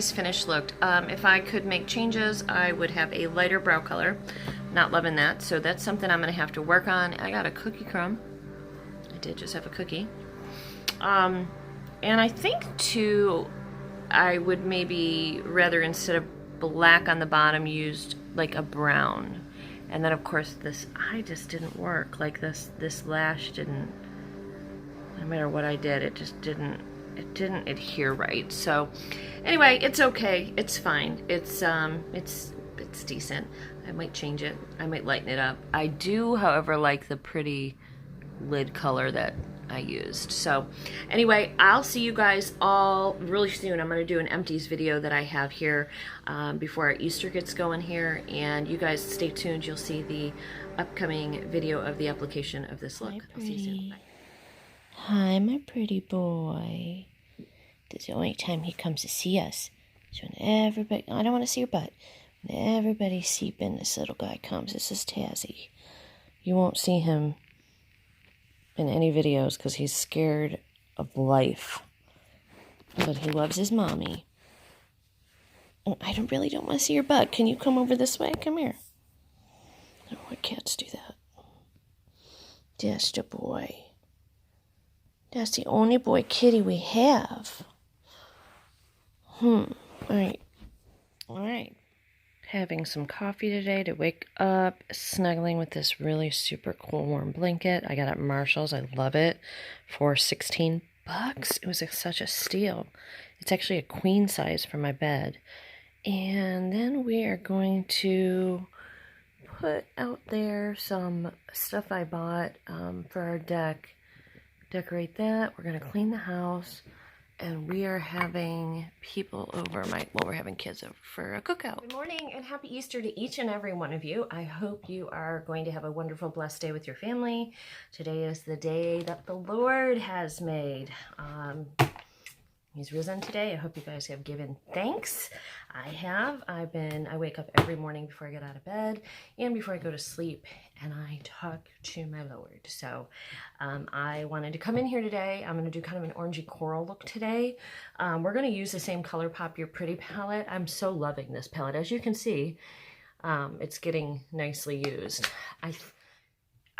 today's finished look. If I could make changes, I would have a lighter brow color. Not loving that, so that's something I'm gonna have to work on. I got a cookie crumb. I did just have a cookie. And I think too, I would maybe rather, instead of black on the bottom, used like a brown. And then of course this eye just didn't work. Like this lash didn't, no matter what I did, it just didn't adhere right. So anyway, it's okay, it's fine, it's decent. I might change it, I might lighten it up. I do, however, like the pretty lid color that I used. So anyway, I'll see you guys all really soon. I'm going to do an empties video that I have here before our Easter gets going here, and you guys stay tuned. You'll see the upcoming video of the application of this look. I'll see you soon. Bye. Hi, my pretty boy. This is the only time he comes to see us. So when everybody, I don't want to see your butt. When everybody seeping, this little guy comes. This is Tazzy. You won't see him in any videos because he's scared of life. But he loves his mommy. And I really don't want to see your butt. Can you come over this way? Come here. I don't want cats to do that. That's the boy. That's the only boy kitty we have. Alright. Alright. Having some coffee today to wake up, snuggling with this really super cool warm blanket. I got it at Marshall's. I love it. For $16. It was such a steal. It's actually a queen size for my bed. And then we are going to put out there some stuff I bought for our deck. Decorate that. We're going to clean the house. And we are having people over, we're having kids over for a cookout. Good morning and happy Easter to each and every one of you. I hope you are going to have a wonderful, blessed day with your family. Today is the day that the Lord has made. He's risen today. I hope you guys have given thanks. I have. I wake up every morning before I get out of bed and before I go to sleep, and I talk to my Lord. So I wanted to come in here today. I'm going to do kind of an orangey coral look today. We're going to use the same ColourPop Your Pretty palette. I'm so loving this palette. As you can see, it's getting nicely used.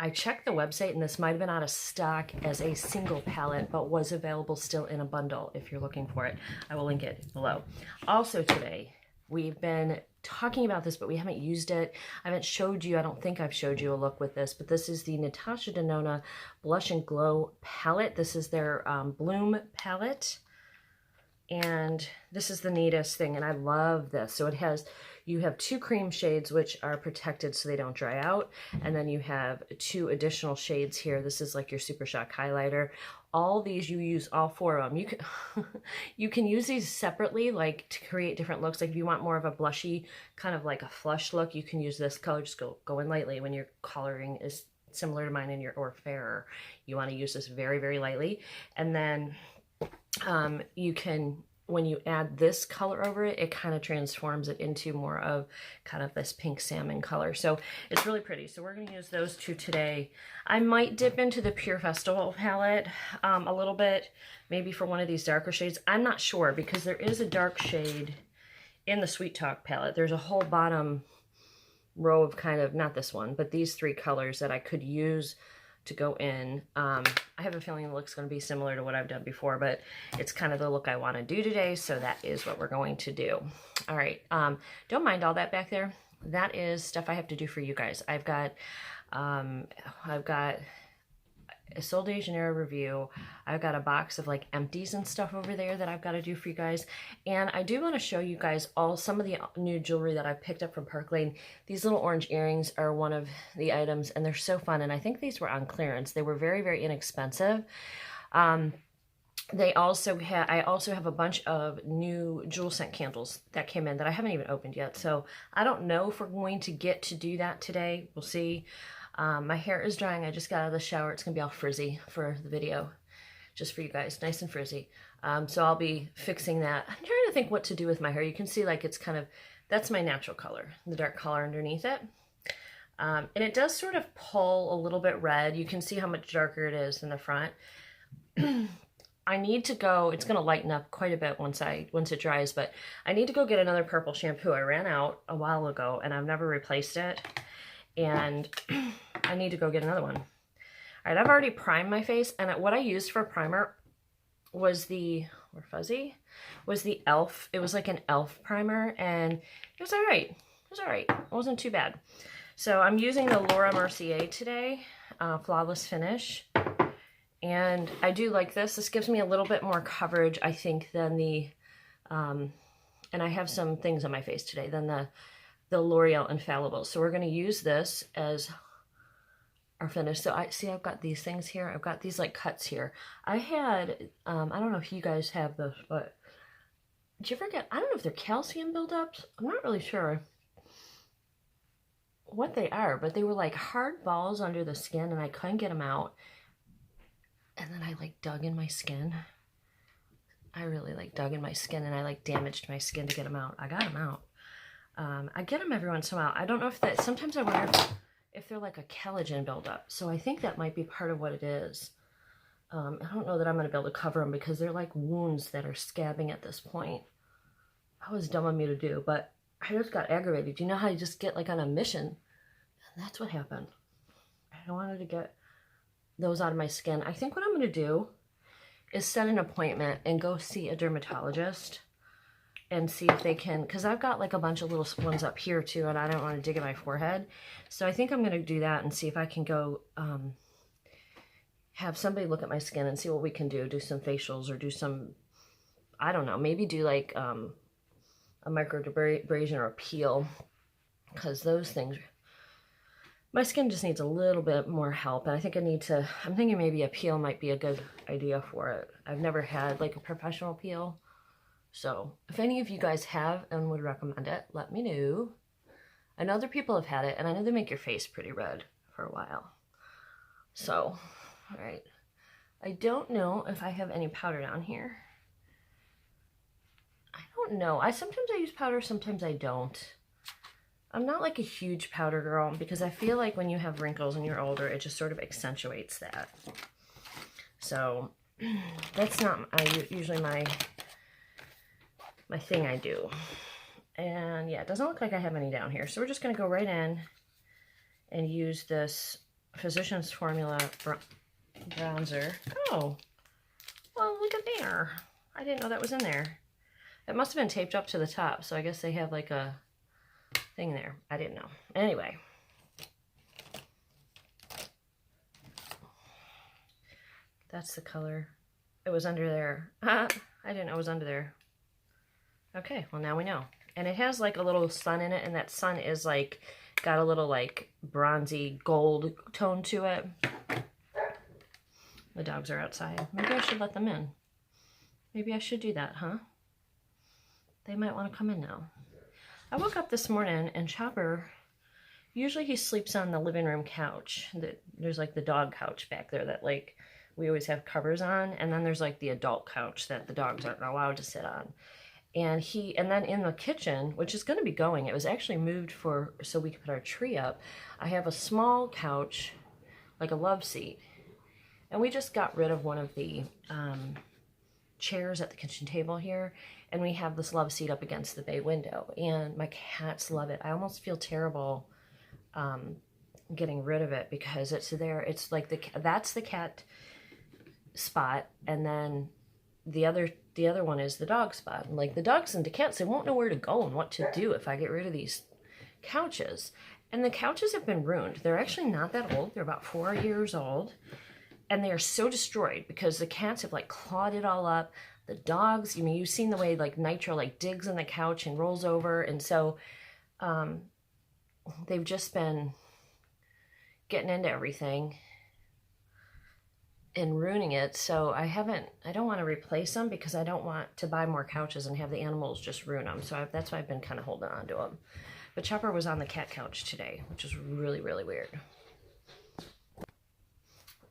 I checked the website, and this might have been out of stock as a single palette, but was available still in a bundle if you're looking for it. I will link it below. Also today, we've been talking about this, but we haven't used it. I haven't showed you, I don't think I've showed you a look with this, but this is the Natasha Denona Blush and Glow palette. This is their Bloom palette. And this is the neatest thing, and I love this. So you have two cream shades which are protected so they don't dry out, and then you have two additional shades here. This is like your Super Shock highlighter. All these, you use all four of them. You can you can use these separately, like to create different looks. Like if you want more of a blushy, kind of like a flush look, you can use this color. Just go in lightly when your coloring is similar to mine or fairer. You want to use this very, very lightly, and then you can, when you add this color over it, it kind of transforms it into more of kind of this pink salmon color. So it's really pretty. So we're going to use those two today. I might dip into the Pure Festival palette a little bit, maybe for one of these darker shades. I'm not sure, because there is a dark shade in the Sweet Talk palette. There's a whole bottom row of kind of, not this one, but these three colors that I could use to go in. I have a feeling the look's going to be similar to what I've done before, but it's kind of the look I want to do today, so that is what we're going to do. All right, don't mind all that back there. That is stuff I have to do for you guys. I've got a Sol de Janeiro review. I've got a box of like empties and stuff over there that I've got to do for you guys. And I do want to show you guys some of the new jewelry that I picked up from Park Lane. These little orange earrings are one of the items, and they're so fun. And I think these were on clearance. They were very, very inexpensive. I also have a bunch of new jewel scent candles that came in that I haven't even opened yet. So I don't know if we're going to get to do that today. We'll see. My hair is drying. I just got out of the shower. It's going to be all frizzy for the video, just for you guys, nice and frizzy. So I'll be fixing that. I'm trying to think what to do with my hair. You can see like it's kind of, that's my natural color, the dark color underneath it. And it does sort of pull a little bit red. You can see how much darker it is in the front. I need to go, it's going to lighten up quite a bit once it dries, but I need to go get another purple shampoo. I ran out a while ago and I've never replaced it. And I need to go get another one. All right, I've already primed my face, and what I used for primer was the, or fuzzy, was the e.l.f. It was like an e.l.f. primer, and it was all right. It was all right. It wasn't too bad. So I'm using the Laura Mercier today, Flawless Finish. And I do like this. This gives me a little bit more coverage, I think, than the, and I have some things on my face today, than the L'Oreal Infallible. So we're going to use this as our finish. So I've got these things here. I've got these like cuts here. I had, I don't know if you guys have this, but did you ever get, I don't know if they're calcium buildups. I'm not really sure what they are, but they were like hard balls under the skin and I couldn't get them out. And then I like dug in my skin. I really like dug in my skin and I like damaged my skin to get them out. I got them out. I get them every once in a while. I don't know if that, sometimes I wonder if they're like a collagen buildup. So I think that might be part of what it is. I don't know that I'm going to be able to cover them because they're like wounds that are scabbing at this point. That was dumb of me to do, but I just got aggravated. You know how you just get like on a mission? And that's what happened. I wanted to get those out of my skin. I think what I'm going to do is set an appointment and go see a dermatologist and see if they can, because I've got like a bunch of little ones up here too, and I don't want to dig at my forehead. So I think I'm going to do that and see if I can go have somebody look at my skin and see what we can do some facials or do some, I don't know, maybe do like a microdermabrasion or a peel, because those things, my skin just needs a little bit more help, and I think I'm thinking maybe a peel might be a good idea for it. I've never had like a professional peel. So if any of you guys have and would recommend it, let me know. I know other people have had it, and I know they make your face pretty red for a while. So, all right. I don't know if I have any powder down here. I don't know. Sometimes I use powder, sometimes I don't. I'm not like a huge powder girl because I feel like when you have wrinkles and you're older, it just sort of accentuates that. So that's not usually my thing I do. And yeah, it doesn't look like I have any down here. So we're just going to go right in and use this Physicians Formula bronzer. Oh, well, look at there. I didn't know that was in there. It must have been taped up to the top, so I guess they have like a thing there. I didn't know. Anyway. That's the color. It was under there. I didn't know it was under there. Okay, well now we know. And it has like a little sun in it, and that sun is like, got a little like bronzy gold tone to it. The dogs are outside. Maybe I should let them in. Maybe I should do that, huh? They might want to come in now. I woke up this morning and Chopper, usually he sleeps on the living room couch. There's like the dog couch back there that like we always have covers on. And then there's like the adult couch that the dogs aren't allowed to sit on. And then in the kitchen, which is going to be going, it was actually moved so we could put our tree up. I have a small couch, like a love seat. And we just got rid of one of the chairs at the kitchen table here. And we have this love seat up against the bay window. And my cats love it. I almost feel terrible getting rid of it because it's there. It's like that's the cat spot. And then the other one is the dog spot. And like the dogs and the cats, they won't know where to go and what to do if I get rid of these couches. And the couches have been ruined. They're actually not that old. They're about 4 years old. And they are so destroyed because the cats have like clawed it all up. The dogs, I mean, you've seen the way like Nitro like digs in the couch and rolls over. And so they've just been getting into everything and ruining it. So I don't want to replace them because I don't want to buy more couches and have the animals just ruin them. So that's why I've been kind of holding on to them. But Chopper was on the cat couch today, which is really, really weird.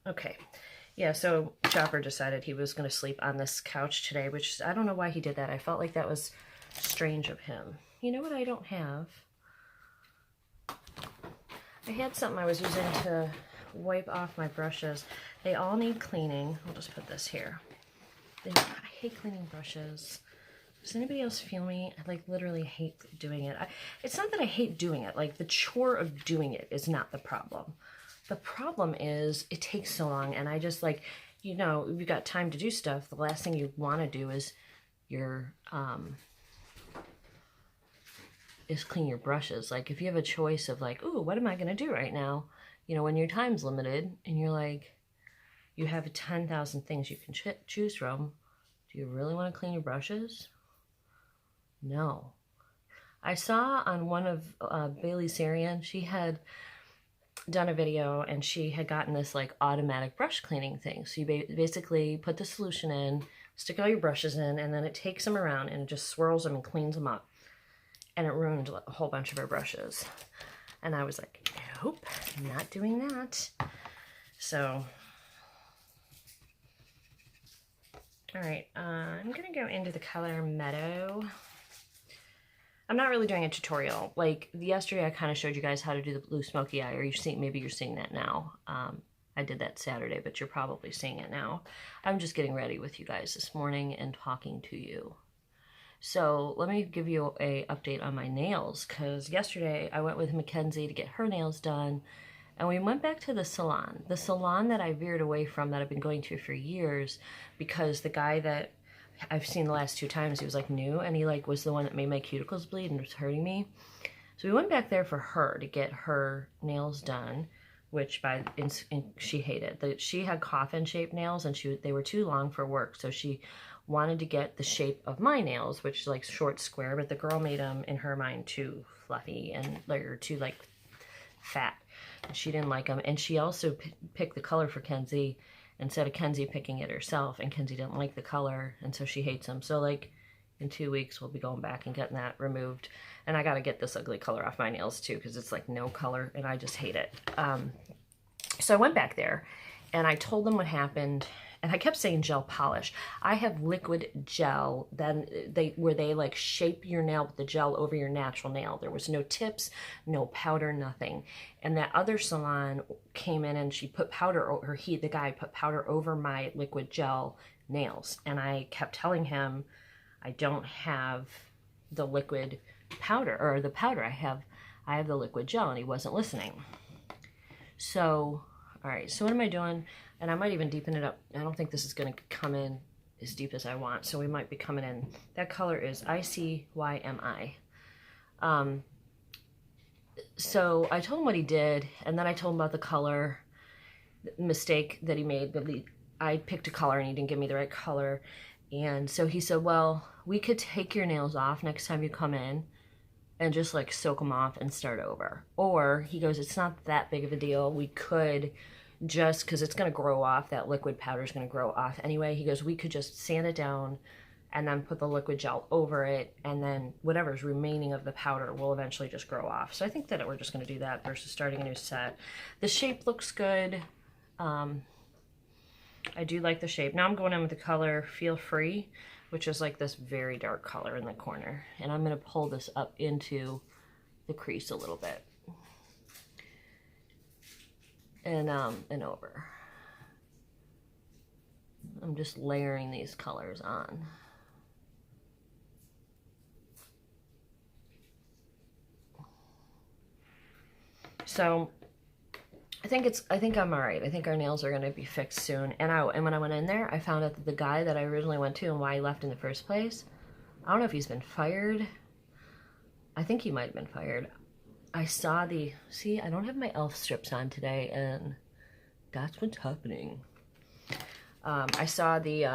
Okay. Yeah, so Chopper decided he was going to sleep on this couch today, which I don't know why he did that. I felt like that was strange of him. You know what I don't have? I had something I was using to wipe off my brushes. They all need cleaning. I'll just put this here. I hate cleaning brushes. Does anybody else feel me? I like literally hate doing it. It's not that I hate doing it. Like the chore of doing it is not the problem. The problem is it takes so long, and I just like, you know, if you've got time to do stuff, the last thing you want to do is clean your brushes. Like if you have a choice of like, ooh, what am I going to do right now? You know, when your time's limited and you're like, you have 10,000 things you can choose from. Do you really want to clean your brushes? No. I saw on one of Bailey Sarian, she had done a video and she had gotten this like automatic brush cleaning thing. So you basically put the solution in, stick all your brushes in, and then it takes them around and it just swirls them and cleans them up. And it ruined a whole bunch of our brushes. And I was like, nope, not doing that. So, all right, I'm gonna go into the color Meadow. I'm not really doing a tutorial. Like yesterday, I kind of showed you guys how to do the blue smoky eye, or maybe you're seeing that now. I did that Saturday, but you're probably seeing it now. I'm just getting ready with you guys this morning and talking to you. So let me give you an update on my nails, because yesterday I went with Mackenzie to get her nails done, and we went back to the salon that I veered away from, that I've been going to for years, because the guy that I've seen the last 2 times, he was like new, and he like was the one that made my cuticles bleed and was hurting me. So we went back there for her to get her nails done, which she hated. She had coffin-shaped nails, and they were too long for work, so she wanted to get the shape of my nails, which is like short square, but the girl made them in her mind too fluffy and or too like fat. She didn't like them, and she also picked the color for Kenzie instead of Kenzie picking it herself, and Kenzie didn't like the color, and so she hates them. So like in 2 weeks we'll be going back and getting that removed, and I got to get this ugly color off my nails too, because it's like no color and I just hate it. So I went back there and I told them what happened, and I kept saying gel polish. I have liquid gel, where they like shape your nail with the gel over your natural nail. There was no tips, no powder, nothing. And that other salon came in and she put powder, the guy put powder over my liquid gel nails. And I kept telling him, I don't have the liquid powder, or the powder, I have the liquid gel, and he wasn't listening. So, all right, so what am I doing? And I might even deepen it up. I don't think this is going to come in as deep as I want, so we might be coming in. That color is ICYMI. So I told him what he did, and then I told him about the color mistake that he made. I picked a color and he didn't give me the right color. And so he said, well, we could take your nails off next time you come in and just like soak them off and start over. Or he goes, it's not that big of a deal. We could just, because it's going to grow off, that liquid powder is going to grow off anyway. He goes, we could just sand it down and then put the liquid gel over it, and then whatever's remaining of the powder will eventually just grow off. So I think that we're just going to do that versus starting a new set. The shape looks good. I do like the shape. Now I'm going in with the color Feel Free, which is like this very dark color in the corner. And I'm going to pull this up into the crease a little bit. And over. I'm just layering these colors on. So I think I'm all right. I think our nails are going to be fixed soon. And when I went in there, I found out that the guy that I originally went to and why he left in the first place, I don't know if he's been fired. I think he might have been fired. I saw see, I don't have my elf strips on today, and that's what's happening. I saw the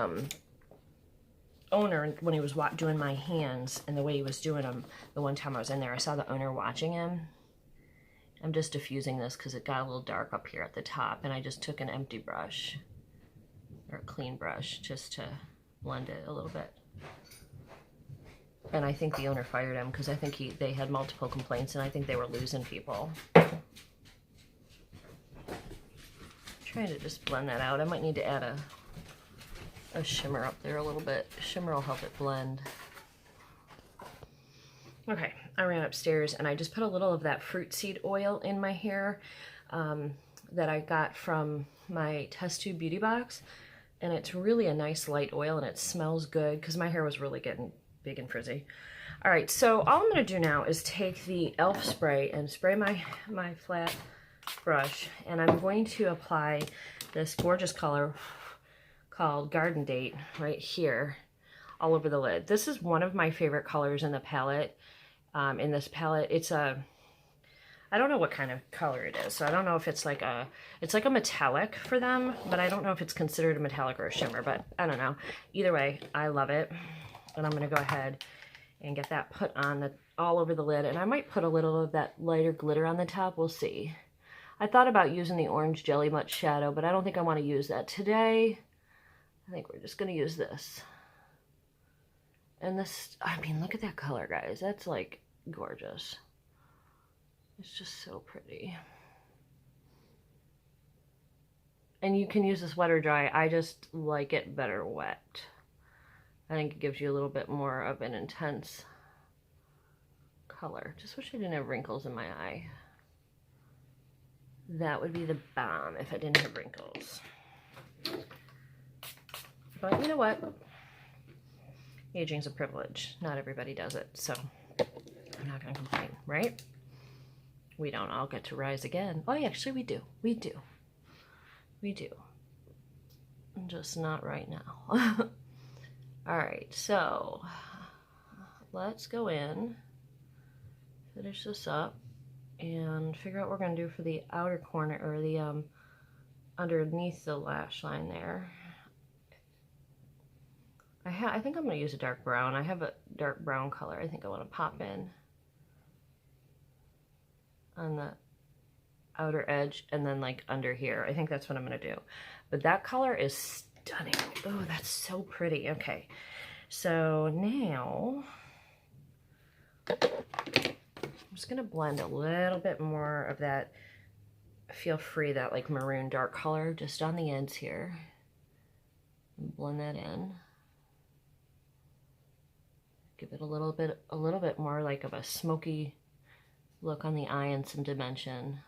owner when he was doing my hands, and the way he was doing them the one time I was in there, I saw the owner watching him. I'm just diffusing this because it got a little dark up here at the top, and I just took an empty brush, or a clean brush, just to blend it a little bit. And I think the owner fired him because I think they had multiple complaints, and I think they were losing people. Trying to just blend that out. I might need to add a shimmer up there a little bit. Shimmer will help it blend. Okay, I ran upstairs and I just put a little of that fruit seed oil in my hair that I got from my test tube beauty box. And it's really a nice light oil, and it smells good because my hair was really getting big and frizzy. All right, so all I'm going to do now is take the e.l.f. spray and spray my flat brush, and I'm going to apply this gorgeous color called Garden Date right here all over the lid. This is one of my favorite colors in the palette. In this palette, it's a, I don't know what kind of color it is, so I don't know if it's like a metallic for them, but I don't know if it's considered a metallic or a shimmer, but I don't know. Either way, I love it, and I'm going to go ahead and get that put on all over the lid, and I might put a little of that lighter glitter on the top. We'll see. I thought about using the orange Jelly Much shadow, but I don't think I want to use that today. I think we're just going to use this. And this, I mean, look at that color, guys. That's like gorgeous. It's just so pretty. And you can use this wet or dry. I just like it better wet. I think it gives you a little bit more of an intense color. Just wish I didn't have wrinkles in my eye. That would be the bomb if I didn't have wrinkles. But you know what? Aging's a privilege. Not everybody does it, so I'm not gonna complain, right? We don't all get to rise again. Oh, yeah, actually we do. We do. We do. Just not right now. All right, so let's go in, finish this up, and figure out what we're gonna do for the outer corner, or the underneath the lash line there. I think I'm gonna use a dark brown. I have a dark brown color I think I wanna pop in on the outer edge, and then like under here. I think that's what I'm gonna do. But that color is stunning. Oh, that's so pretty. Okay, so now I'm just gonna blend a little bit more of that, feel free, that like maroon dark color just on the ends here. Blend that in. Give it a little bit more like of a smoky look on the eye and some dimension.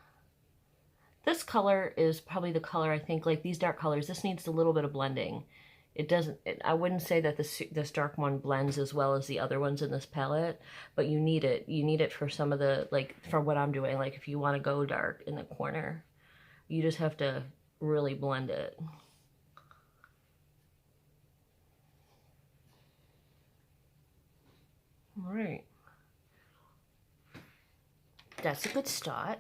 This color is probably the color, I think, like these dark colors, this needs a little bit of blending. It doesn't, I wouldn't say that this dark one blends as well as the other ones in this palette, but you need it. You need it for some of the, like for what I'm doing, like if you want to go dark in the corner, you just have to really blend it. All right. That's a good start.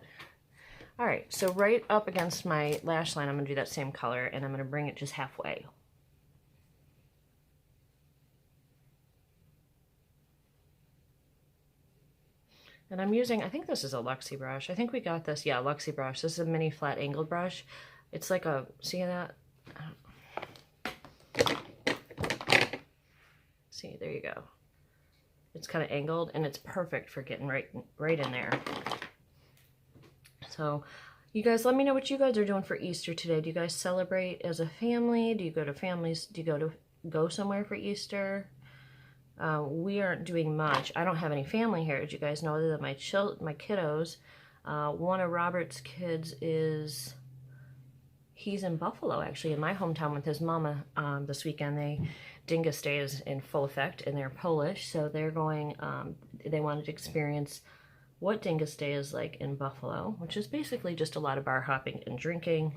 All right, so right up against my lash line, I'm gonna do that same color, and I'm gonna bring it just halfway. And I'm using, I think this is a Luxie brush. I think we got this, yeah, Luxie brush. This is a mini flat angled brush. It's like a, see that? See, there you go. It's kind of angled, and it's perfect for getting right in there. So you guys, let me know what you guys are doing for Easter today. Do you guys celebrate as a family? Do you go to families? Do you go somewhere for Easter? We aren't doing much. I don't have any family here, as you guys know, other than my kiddos. One of Robert's kids he's in Buffalo, actually, in my hometown with his mama this weekend. Dingus Day is in full effect, and they're Polish, so they're going, they wanted to experience what Dingus Day is like in Buffalo, which is basically just a lot of bar hopping and drinking.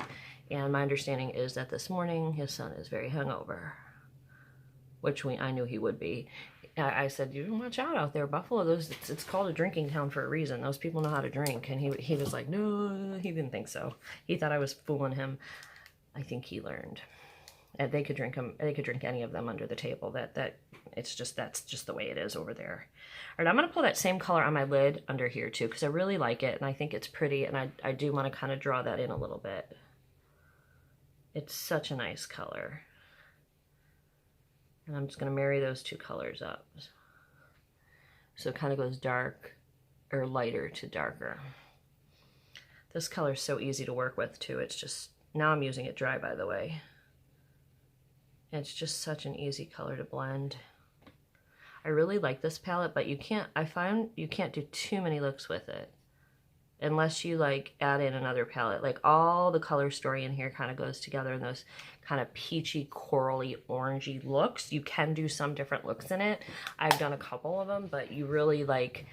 And my understanding is that this morning his son is very hungover, which I knew he would be. I said, you watch out there, Buffalo. It's called a drinking town for a reason. Those people know how to drink. And he was like, no, he didn't think so. He thought I was fooling him. I think he learned. And they could drink any of them under the table. That's just the way it is over there. All right, I'm gonna pull that same color on my lid under here too, because I really like it and I think it's pretty, and I do want to kind of draw that in a little bit. It's such a nice color. And I'm just gonna marry those two colors up. So it kind of goes dark or lighter to darker. This color is so easy to work with too. It's just, now I'm using it dry, by the way. It's just such an easy color to blend. I really like this palette, but I find you can't do too many looks with it. unless you like add in another palette. Like all the color story in here kind of goes together in those kind of peachy, corally, orangey looks. You can do some different looks in it. I've done a couple of them, but you really like,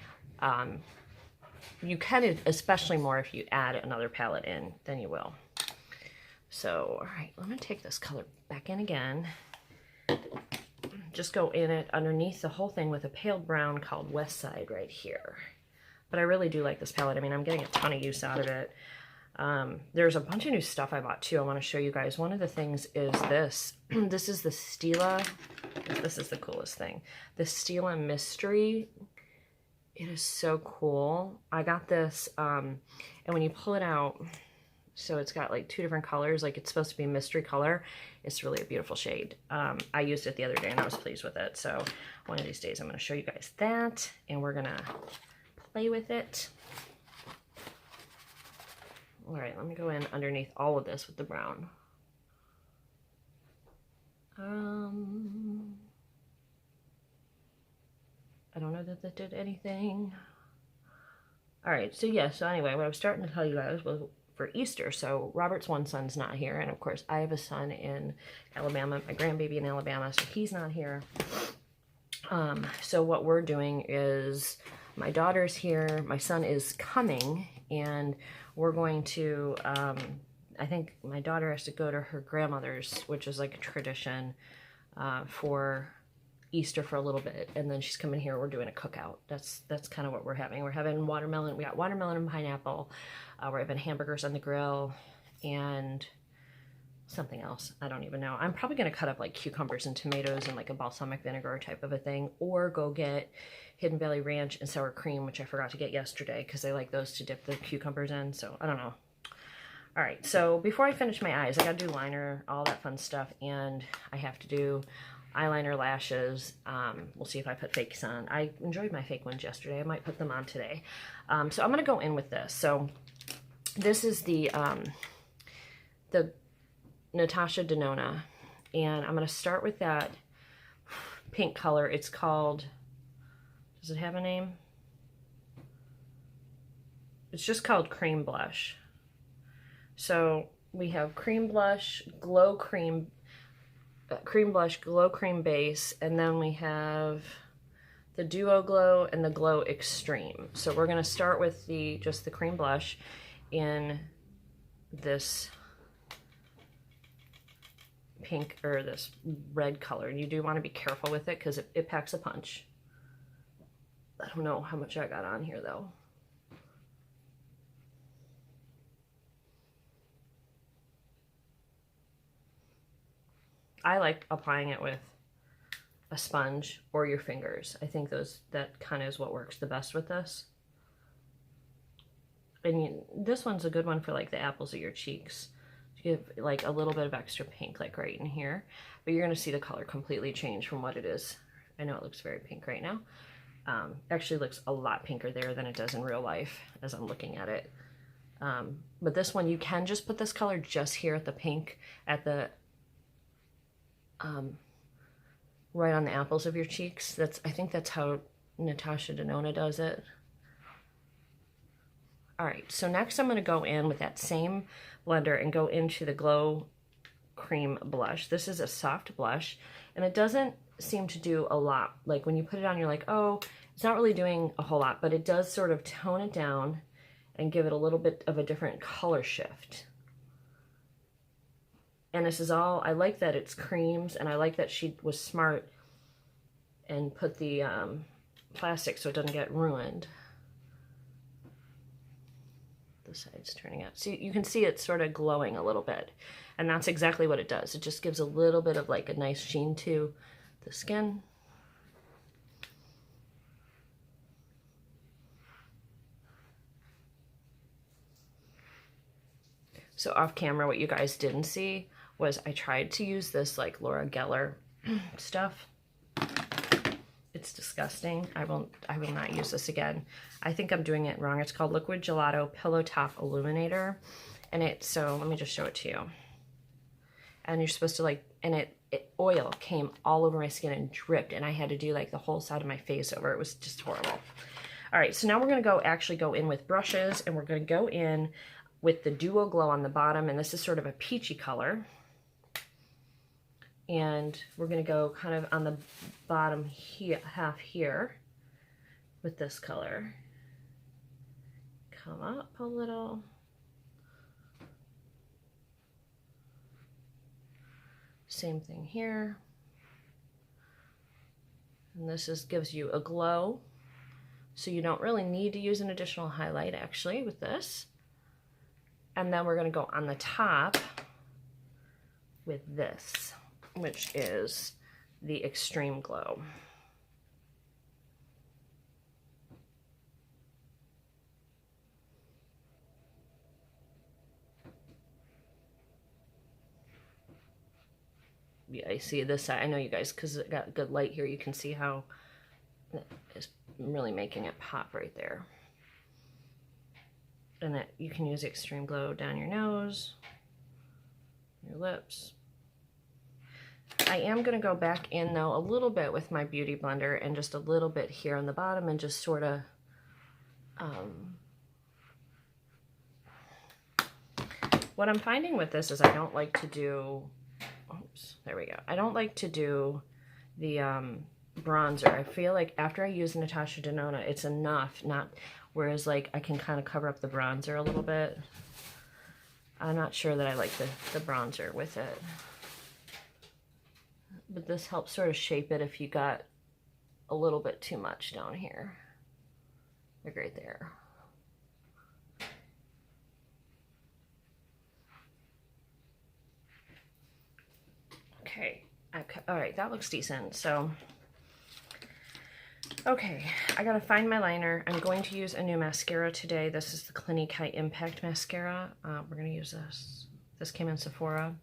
you can, especially more if you add another palette in, then you will. So, all right, I'm gonna take this color back in again. Just go in it underneath the whole thing with a pale brown called West Side right here. But I really do like this palette. I mean, I'm getting a ton of use out of it. There's a bunch of new stuff I bought too I want to show you guys. One of the things is this. This is the Stila. This is the coolest thing. The Stila Mystery. It is so cool. I got this, and when you pull it out, so it's got like 2 different colors, like it's supposed to be a mystery color. It's really a beautiful shade. I used it the other day and I was pleased with it. So one of these days I'm going to show you guys that, and we're going to play with it. All right, let me go in underneath all of this with the brown. I don't know that that did anything. All right, so yeah, so anyway, what I was starting to tell you guys was for Easter. So Robert's one son's not here, and of course I have a son in Alabama, my grandbaby in Alabama, so he's not here. So what we're doing is my daughter's here, my son is coming, and we're going to, I think my daughter has to go to her grandmother's, which is like a tradition for Easter for a little bit, and then she's coming here. We're doing a cookout. That's kind of what we're having. We're having watermelon. We got watermelon and pineapple. We're having hamburgers on the grill and something else. I don't even know. I'm probably going to cut up like cucumbers and tomatoes and like a balsamic vinegar type of a thing, or go get Hidden Valley Ranch and sour cream, which I forgot to get yesterday because I like those to dip the cucumbers in. So I don't know. All right. So before I finish my eyes, I got to do liner, all that fun stuff, and I have to do eyeliner, lashes. We'll see if I put fakes on. I enjoyed my fake ones yesterday. I might put them on today. So I'm going to go in with this. So this is the Natasha Denona, and I'm going to start with that pink color. It's called, does it have a name? It's just called Cream Blush. So we have Cream Blush, Glow Cream, Cream Blush, Glow Cream Base, and then we have the Duo Glow and the Glow Extreme. So we're going to start with just the Cream Blush in this pink, or this red color. You do want to be careful with it because it packs a punch. I don't know how much I got on here though. I like applying it with a sponge or your fingers. I think that kind of is what works the best with this. And this one's a good one for like the apples of your cheeks. To give like a little bit of extra pink, like right in here. But you're going to see the color completely change from what it is. I know it looks very pink right now. Actually looks a lot pinker there than it does in real life as I'm looking at it. But this one, you can just put this color just here at the pink, at the right on the apples of your cheeks. I think that's how Natasha Denona does it. All right, so next I'm going to go in with that same blender and go into the Glow Cream Blush. This is a soft blush, and it doesn't seem to do a lot. Like when you put it on, you're like, oh, it's not really doing a whole lot, but it does sort of tone it down and give it a little bit of a different color shift. And this is all, I like that it's creams, and I like that she was smart and put the plastic so it doesn't get ruined. The side's turning out. So you can see it's sort of glowing a little bit, and that's exactly what it does. It just gives a little bit of like a nice sheen to the skin. So off camera, what you guys didn't see was I tried to use this like Laura Geller stuff. It's disgusting. I will not use this again. I think I'm doing it wrong. It's called Liquid Gelato Pillow Top Illuminator. And so let me just show it to you. And you're supposed to like, and oil came all over my skin and dripped, and I had to do like the whole side of my face over. It was just horrible. All right, so now we're going to actually go in with brushes, and we're going to go in with the Duo Glow on the bottom, and this is sort of a peachy color. And we're going to go kind of on the bottom here, half here with this color. Come up a little. Same thing here. And this gives you a glow. So you don't really need to use an additional highlight actually with this. And then we're going to go on the top with this, which is the Extreme Glow. Yeah, I see this side. I know you guys, because it got good light here, you can see how it's really making it pop right there. And that you can use Extreme Glow down your nose, your lips. I am going to go back in though a little bit with my Beauty Blender and just a little bit here on the bottom and just sort of what I'm finding with this is I don't like to do, oops, there we go. I don't like to do the bronzer. I feel like after I use Natasha Denona, it's enough, not, whereas like I can kind of cover up the bronzer a little bit. I'm not sure that I like the bronzer with it. But this helps sort of shape it if you got a little bit too much down here. Like right there. Okay, all right, that looks decent. So, okay, I gotta find my liner. I'm going to use a new mascara today. This is the Clinique High Impact Mascara. We're gonna use this. This came in Sephora.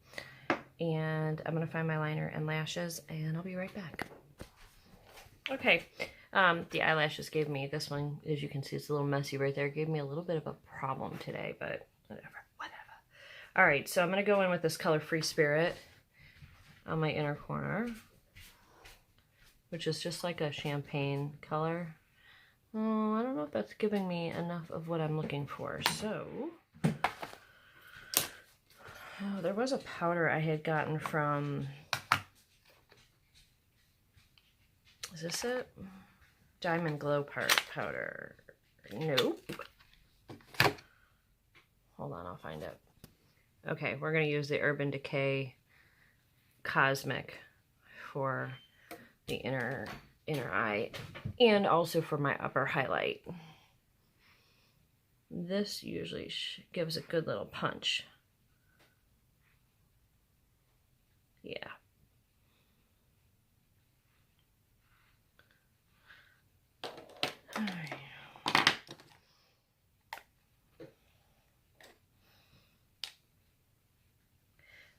And I'm gonna find my liner and lashes, and I'll be right back. Okay, the eyelashes gave me, this one, as you can see, it's a little messy right there, gave me a little bit of a problem today, but whatever. All right, so I'm gonna go in with this color Free Spirit on my inner corner, which is just like a champagne color. Oh, I don't know if that's giving me enough of what I'm looking for, so... Oh, there was a powder I had gotten from, is this it? Diamond Glow powder. Nope. Hold on, I'll find it. Okay, we're going to use the Urban Decay Cosmic for the inner eye and also for my upper highlight. This usually gives a good little punch. Yeah. All right.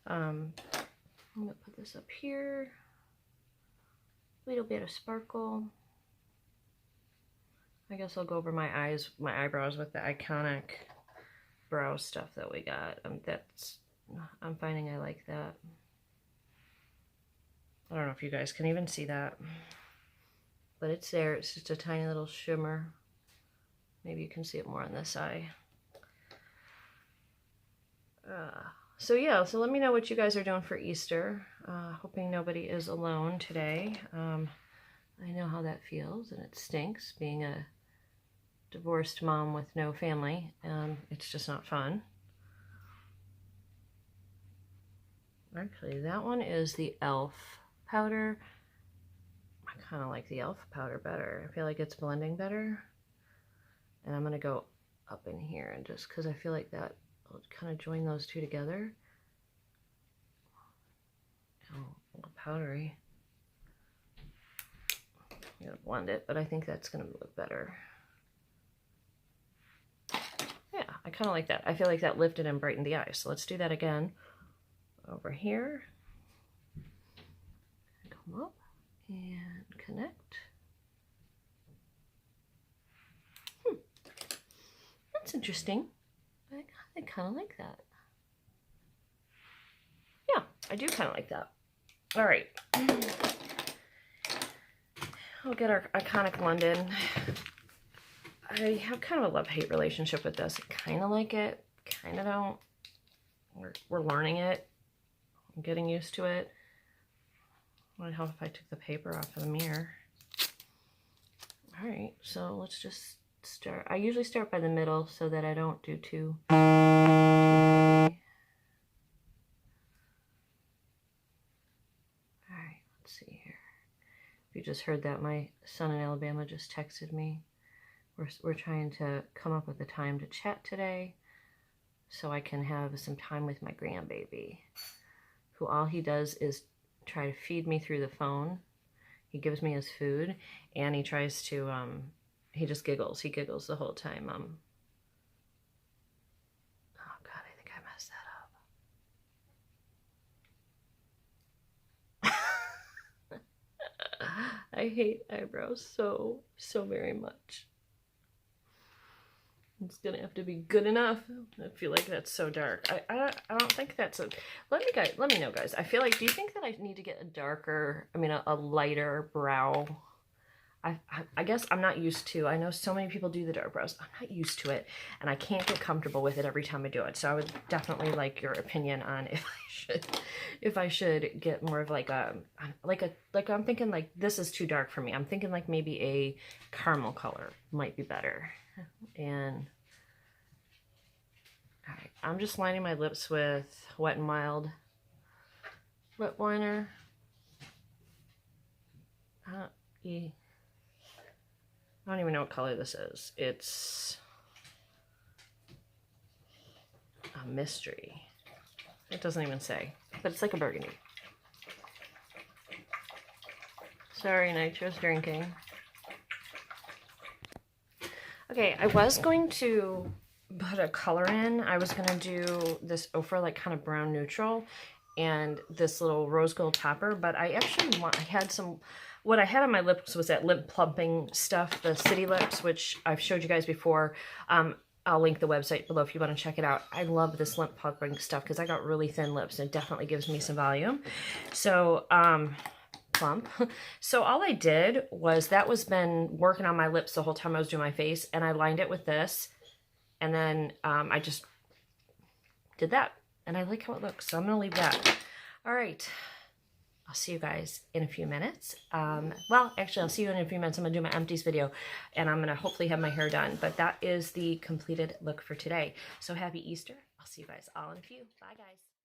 I'm gonna put this up here. Little bit of sparkle. I guess I'll go over my eyes, my eyebrows with the iconic brow stuff that we got. I'm finding I like that. I don't know if you guys can even see that, but it's there. It's just a tiny little shimmer. Maybe you can see it more on this eye. So yeah, so let me know what you guys are doing for Easter. Hoping nobody is alone today. I know how that feels, and it stinks being a divorced mom with no family. It's just not fun. Actually, that one is the e.l.f. powder. I kind of like the e.l.f. powder better. I feel like it's blending better. And I'm going to go up in here and just because I feel like that will kind of join those two together. Oh, a little powdery. I'm going to blend it, but I think that's going to look better. Yeah, I kind of like that. I feel like that lifted and brightened the eye. So let's do that again. Over here. Come up and connect. That's interesting. I kind of like that. Yeah, I do kind of like that. All right. We'll get our iconic London I have kind of a love-hate relationship with this. I kind of like it, kind of don't. We're learning it. I'm getting used to it. Would it help if I took the paper off of the mirror? All right, so let's just start. I usually start by the middle so that I don't do too heavy. All right, let's see here. If you just heard that, my son in Alabama just texted me. We're trying to come up with a time to chat today so I can have some time with my grandbaby, who all he does is try to feed me through the phone. He gives me his food, and he tries to, he just giggles. He giggles the whole time. Oh, God, I think I messed that up. I hate eyebrows so very much. It's gonna have to be good enough. I feel like that's so dark. I don't think that's a. Let me know, guys. I feel like, do you think that I need to get a darker, I mean a lighter brow? I guess I'm not used to. I know so many people do the dark brows. I'm not used to it, and I can't get comfortable with it every time I do it. So I would definitely like your opinion on if I should get more of like I'm thinking like this is too dark for me. I'm thinking like maybe a caramel color might be better. And all right, I'm just lining my lips with Wet n Wild lip liner. I don't even know what color this is. It's a mystery. It doesn't even say, but it's like a burgundy. Sorry, Nitro's drinking. Okay, I was going to put a color in. I was going to do this Ofra like kind of brown neutral and this little rose gold topper, but I actually what I had on my lips was that lip plumping stuff, the City Lips, which I've showed you guys before. I'll link the website below if you want to check it out. I love this lip plumping stuff because I got really thin lips and it definitely gives me some volume. So, plump. So all I did was, that was been working on my lips the whole time I was doing my face, and I lined it with this, and then I just did that, and I like how it looks, so I'm gonna leave that. All right, I'll see you guys in a few minutes. Well, actually, I'll see you in a few minutes. I'm gonna do my empties video, and I'm gonna hopefully have my hair done, but that is the completed look for today. So happy Easter. I'll see you guys all in a few. Bye, guys.